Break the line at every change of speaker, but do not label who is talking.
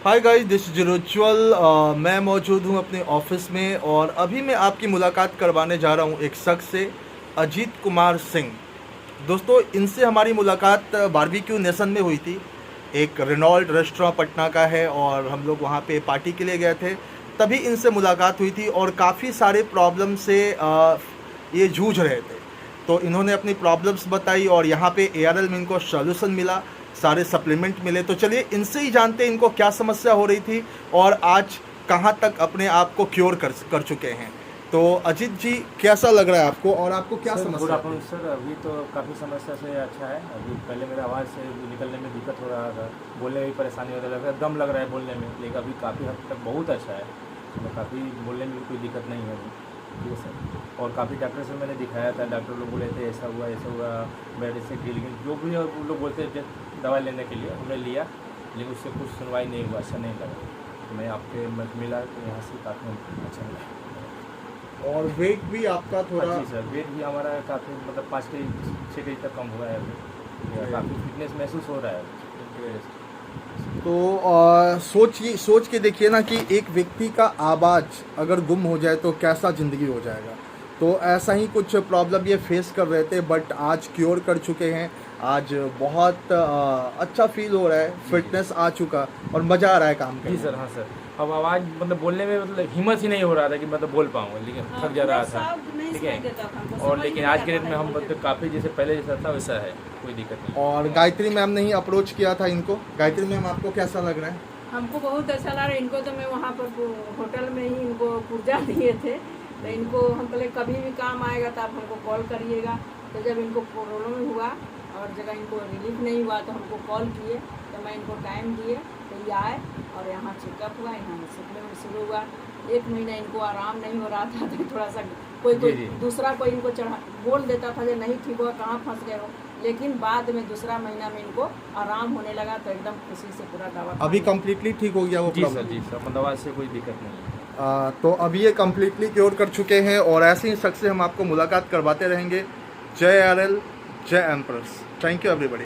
Hi guys, this is ritual. मैं मौजूद हूँ अपने ऑफिस में और अभी मैं आपकी मुलाकात करवाने जा रहा हूँ एक शख्स से, अजीत कुमार सिंह। दोस्तों, इनसे हमारी मुलाकात बारबेक्यू नेशन में हुई थी। एक रेनॉल्ट रेस्टोरेंट पटना का है और हम लोग वहाँ पे पार्टी के लिए गए थे। तभी इनसे मुलाकात हुई थी और काफ़ी सारे प्रॉब्लम से ये जूझ रहे थे। तो इन्होंने अपनी प्रॉब्लम्स बताई और यहाँ पे एआरएल में इनको सॉल्यूशन मिला, सारे सप्लीमेंट मिले। तो चलिए इनसे ही जानते हैं इनको क्या समस्या हो रही थी और आज कहाँ तक अपने आप को क्योर कर चुके हैं। तो अजीत जी, कैसा लग रहा है आपको और आपको क्या
सर गुड
समस्या
आफ्टरनून
थी?
सर। अभी तो काफ़ी समस्या से अच्छा है। अभी पहले मेरा आवाज़ से निकलने में दिक्कत हो रहा था, बोलने में भी परेशानी होता लग रहा है, दम लग रहा है बोलने में, लेकिन अभी काफ़ी हद तक बहुत अच्छा है। तो काफ़ी बोलने में भी कोई दिक्कत नहीं है अभी। ठीक है सर। और काफ़ी डॉक्टर से मैंने दिखाया था, डॉक्टर लोग बोले थे ऐसा हुआ बेड से की, लेकिन जो भी वो लोग बोलते थे दवाई लेने के लिए हमने लिया, लेकिन उससे कुछ सुनवाई नहीं हुआ, अच्छा नहीं लगा। तो मैं आपके मत मिला तो यहाँ से काफ़ी अच्छा लगा।
और वेट भी आपका थोड़ा
जी सर, वेट भी हमारा काफ़ी मतलब 5 के 6 के तक कम हुआ है अभी। काफ़ी फिटनेस महसूस हो रहा है अभी।
तो सोच के देखिए ना कि एक व्यक्ति का आवाज़ अगर गुम हो जाए तो कैसा ज़िंदगी हो जाएगा। तो ऐसा ही कुछ प्रॉब्लम ये फेस कर रहे थे, बट आज क्योर कर चुके हैं। आज बहुत अच्छा फील हो रहा है, फिटनेस आ चुका और मज़ा आ रहा है काम
जी
करने
सर,
में।
हाँ सर। अब आवाज़ मतलब बोलने में मतलब हिम्मत ही नहीं हो रहा था कि मतलब बोल पाऊँगा, लेकिन थक जा रहा था। ठीक है। और लेकिन आज के डेट में हम मतलब काफ़ी जैसे पहले जैसा था वैसा है, कोई दिक्कत नहीं।
और गायत्री मैम ने ही अप्रोच किया था इनको। गायत्री मैम, आपको कैसा लग रहा है?
हमको बहुत अच्छा लग रहा है। इनको तो मैं वहाँ पर होटल में ही इनको पुर्जा दिए थे, तो इनको हम बोले कभी भी काम आएगा तो आप हमको कॉल करिएगा। तो जब इनको प्रॉब्लम हुआ और जगह इनको रिलीफ नहीं हुआ तो हमको कॉल किए, तो मैं इनको टाइम दिए, तो ये आए और यहाँ चेकअप हुआ, यहाँ सप्लीमेंट शुरू हुआ। 1 महीना इनको आराम नहीं हो रहा था, तो थोड़ा सा कोई दूसरा कोई इनको चढ़ा बोल देता था जो नहीं ठीक हुआ, कहाँ फंस गए हो, लेकिन बाद में दूसरा महीना में इनको आराम होने लगा, तो एकदम खुशी से पूरा दवा
अभी कम्प्लीटली ठीक हो गया वो
जी
प्रॉब्लम?
सर, जी सर, मतलब दवा से कोई दिक्कत नहीं है।
तो अभी ये कम्प्लीटली क्योर कर चुके हैं और ऐसे ही शख्स से हम आपको मुलाकात करवाते रहेंगे। जय आरएल, जय एम्प्रस। Thank you everybody.